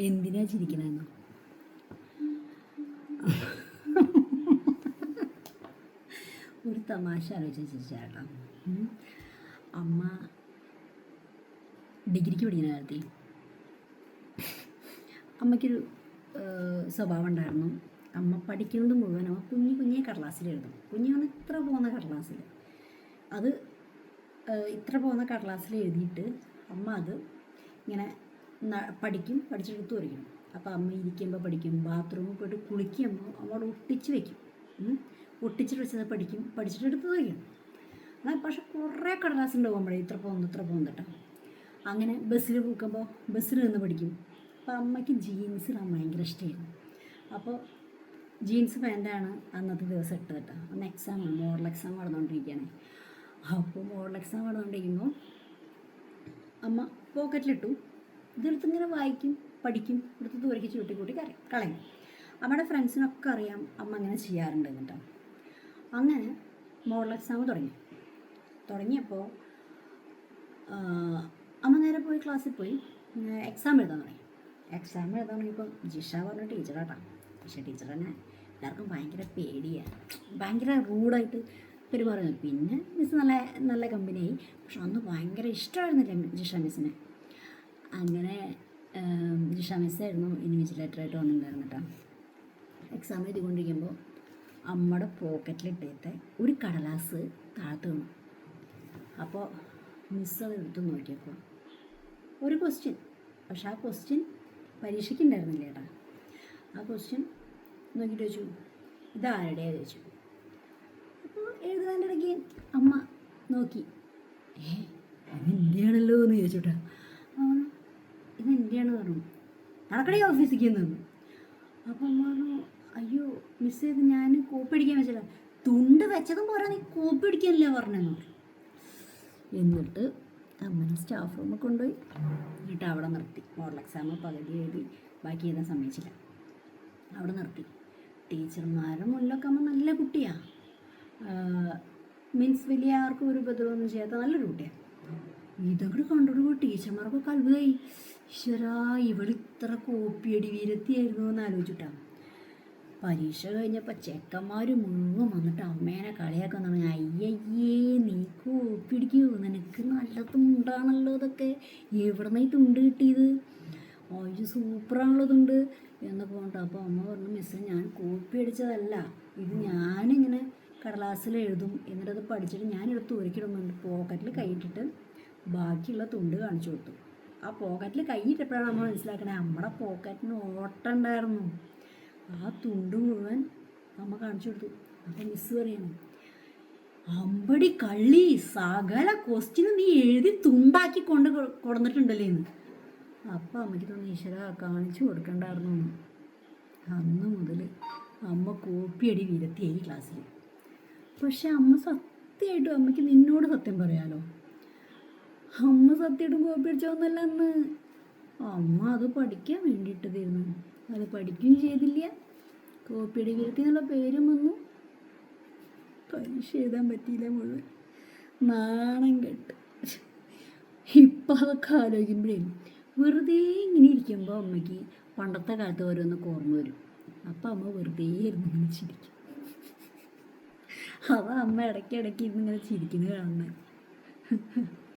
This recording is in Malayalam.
എന്തിനാ ചിരിക്കണെന്നോ? ഒരു തമാശ ആലോചിച്ച് ചിരിച്ചാട്ടോ. അമ്മ ഡിഗ്രിക്ക് പഠിക്കുന്ന കാലത്ത് അമ്മയ്ക്കൊരു സ്വഭാവം ഉണ്ടായിരുന്നു. അമ്മ പഠിക്കുന്നത് മുഴുവൻ അമ്മ കുഞ്ഞേ കടലാസിലെഴുതും. കുഞ്ഞാണ് ഇത്ര പോകുന്ന കടലാസിൽ. അത് ഇത്ര പോകുന്ന കടലാസിൽ എഴുതിയിട്ട് അമ്മ അത് ഇങ്ങനെ പഠിച്ചെടുത്ത് വരയ്ക്കണം. അപ്പോൾ അമ്മ ഇരിക്കുമ്പോൾ പഠിക്കും, ബാത്റൂമിൽ പോയിട്ട് കുളിക്കുമ്പോൾ അമ്മോട് ഒട്ടിച്ച് വയ്ക്കും. ഒട്ടിച്ചിട്ട് വെച്ചത് പഠിച്ചിട്ട് എടുത്ത് വയ്ക്കും. എന്നാൽ പക്ഷെ കുറേ കടലാസ് ഉണ്ടാകുമ്പോഴേ ഇത്ര പോകുന്നു കേട്ടോ. അങ്ങനെ ബസ്സിൽ പോകുമ്പോൾ ബസ്സിൽ നിന്ന് പഠിക്കും. അപ്പോൾ അമ്മയ്ക്ക് ജീൻസ് ഇടാൻ ഭയങ്കര ഇഷ്ടമായിരുന്നു. അപ്പോൾ ജീൻസ് പാൻറ്റാണ് അന്നത്തെ ദിവസം ഇട്ടത് കേട്ടോ. അന്ന് എക്സാമാണ്, മോഡൽ എക്സാം നടന്നുകൊണ്ടിരിക്കുകയാണ്. അപ്പോൾ മോഡൽ എക്സാം നടന്നുകൊണ്ടിരിക്കുമ്പോൾ അമ്മ പോക്കറ്റിലിട്ടു. ഇതെടുത്ത് ഇങ്ങനെ വായിക്കും, പഠിക്കും, എടുത്ത് ദൂരേക്ക് ചൂട്ടിക്കൂട്ടി കളയും. അമ്മയുടെ ഫ്രണ്ട്സിനൊക്കെ അറിയാം അമ്മ അങ്ങനെ ചെയ്യാറുണ്ട് കേട്ടോ. അങ്ങനെ മോഡൽ എക്സാം തുടങ്ങിയപ്പോൾ അമ്മ നേരെ പോയി ക്ലാസ്സിൽ പോയി എക്സാം എഴുതാൻ തുടങ്ങിയപ്പോൾ ജിഷ പറഞ്ഞ ടീച്ചറാട്ടാ. പക്ഷേ ടീച്ചർ തന്നെ എല്ലാവർക്കും ഭയങ്കര പേടിയാണ്, ഭയങ്കര റൂഡായിട്ട് പെരുമാറുന്നു. പിന്നെ മിസ് നല്ല കമ്പനിയായി. പക്ഷെ അന്ന് ഭയങ്കര ഇഷ്ടമായിരുന്നില്ല ജിഷ മിസ്സിനെ. അങ്ങനെ ജിഷ മിസ്സായിരുന്നു ഇൻവിജിലേറ്ററായിട്ട് വന്നിട്ടുണ്ടായിരുന്നു കേട്ടോ. എക്സാം എഴുതിക്കൊണ്ടിരിക്കുമ്പോൾ അമ്മയുടെ പോക്കറ്റിലിട്ടിട്ട് ഒരു കടലാസ് താഴ്ത്തു വീണു. അപ്പോൾ മിസ് അത് എടുത്ത് നോക്കിയപ്പോൾ ഒരു ക്വസ്റ്റ്യൻ, പക്ഷെ ആ ക്വസ്റ്റ്യൻ പരീക്ഷയ്ക്കുണ്ടായിരുന്നില്ല ചേട്ടാ. ആ ക്വസ്റ്റ്യൻ നോക്കിയിട്ട് ചോദിച്ചു, ഇതാരുടെയാ ചോദിച്ചു. അപ്പോൾ എഴുതുന്നതിൻ്റെ ഇടയ്ക്ക് അമ്മ നോക്കി, ഇതെൻ്റെയാണല്ലോ എന്ന് ചോദിച്ചുട്ടാ. ഇതെൻ്റെയാണെന്ന് പറഞ്ഞു. നടക്കടേ ഓഫീസിലേക്ക് എന്ന്. അപ്പോൾ അമ്മ പറഞ്ഞു, അയ്യോ മിസ് ഇത് ഞാൻ കോപ്പി അടിക്കാൻ വെച്ചില്ല. തുണ്ട് വെച്ചതും പോരാ, നീ കോപ്പി അടിക്കാനല്ലേ പറഞ്ഞെന്ന് പറഞ്ഞു. എന്നിട്ട് അമ്മനെ സ്റ്റാഫ് റൂമിൽ കൊണ്ടുപോയി. എന്നിട്ട് അവിടെ നിർത്തി. മോഡൽ എക്സാം പകുതി എഴുതി ബാക്കി എഴുതാൻ സമ്മതിച്ചില്ല. അവിടെ നിർത്തി. ടീച്ചർമാരുടെ മുന്നിലൊക്കെ അമ്മ നല്ല കുട്ടിയാണ്, മീൻസ് വലിയ ആർക്കും ഒരു ഉപദ്രവമൊന്നും ചെയ്യാത്ത നല്ലൊരു കുട്ടിയാണ്. ഇതൊക്കെ കണ്ടോടുകൂടി ടീച്ചർമാർക്കൊക്കെ അത്ഭുതമായി. ഈശ്വരാ, ഇവളിത്ര കോപ്പിയടി വീരത്തിയായിരുന്നു എന്ന് ആലോചിച്ചിട്ടാണ്. പരീക്ഷ കഴിഞ്ഞപ്പോൾ ചെക്കന്മാർ മുഴുവൻ വന്നിട്ട് അമ്മേനെ കളിയാക്കാൻ തുടങ്ങി. അയ്യയ്യേ, നീ കോപ്പിടിക്കൂ, നിനക്ക് നല്ല തുണ്ടാണല്ലോ, ഇതൊക്കെ എവിടെ നിന്ന് ഈ തുണ്ട് കിട്ടിയത്, അയ്യോ സൂപ്പറാണല്ലോ തുണ്ട് എന്നൊക്കെ പറഞ്ഞിട്ട്. അപ്പോൾ അമ്മ പറഞ്ഞു, മിസ്സേ ഞാൻ കോപ്പി അടിച്ചതല്ല, ഇത് ഞാനിങ്ങനെ കടലാസിൽ എഴുതും, എന്നിട്ടത് പഠിച്ചിട്ട് ഞാനെടുത്ത് ഉരക്കിടുന്നുണ്ട്. പോക്കറ്റിൽ കൈയിട്ടിട്ട് ബാക്കിയുള്ള തുണ്ട് കാണിച്ചു കൊടുത്തു. ആ പോക്കറ്റിൽ കൈയിട്ടപ്പോഴാണ് അമ്മ മനസ്സിലാക്കണേ അമ്മയുടെ പോക്കറ്റിന് ഓട്ടം ഉണ്ടായിരുന്നു. ആ തുണ്ട് മുഴുവൻ അമ്മ കാണിച്ചു കൊടുത്തു. അപ്പം മിസ്സ് പറയണം, അമ്പടി കള്ളി, സകല ക്വസ്റ്റ്യന് നീ എഴുതി തുണ്ടാക്കി കൊടുത്തിട്ടുണ്ടല്ലേ എന്ന്. അപ്പം അമ്മയ്ക്ക് തോന്നി, ഈശ്വര കാണിച്ചു കൊടുക്കണ്ടായിരുന്നു. അന്ന് മുതൽ അമ്മ കോപ്പിയടി വീരത്തിയായി ക്ലാസ്സിൽ. പക്ഷെ അമ്മ സത്യമായിട്ടും, അമ്മയ്ക്ക് നിന്നോട് സത്യം പറയാലോ, അമ്മ സത്യമായിട്ടും കോപ്പി അടിച്ചോന്നല്ല അന്ന്. അമ്മ അത് പഠിക്കാൻ വേണ്ടിയിട്ടതായിരുന്നു. അത് പഠിക്കുകയും ചെയ്തില്ല, കോപ്പിയടി വീരത്തി എന്നുള്ള പേരും വന്നു. പരീക്ഷ എഴുതാൻ പറ്റിയില്ല മുഴുവൻ, നാണം കെട്ട്. ഇപ്പം അതൊക്കെ ആലോചിക്കുമ്പോഴേ വെറുതെ ഇങ്ങനെ ഇരിക്കുമ്പോൾ അമ്മയ്ക്ക് പണ്ടത്തെ കാലത്ത് ഓരോന്നൊക്കെ ഓർമ്മ വരും. അപ്പം അമ്മ വെറുതെ ഇരുന്ന് ഇങ്ങനെ ചിരിക്കും. അതാ അമ്മ ഇടയ്ക്കിടയ്ക്ക് ഇരുന്ന് ഇങ്ങനെ ചിരിക്കുന്നത് കാണുന്നത്.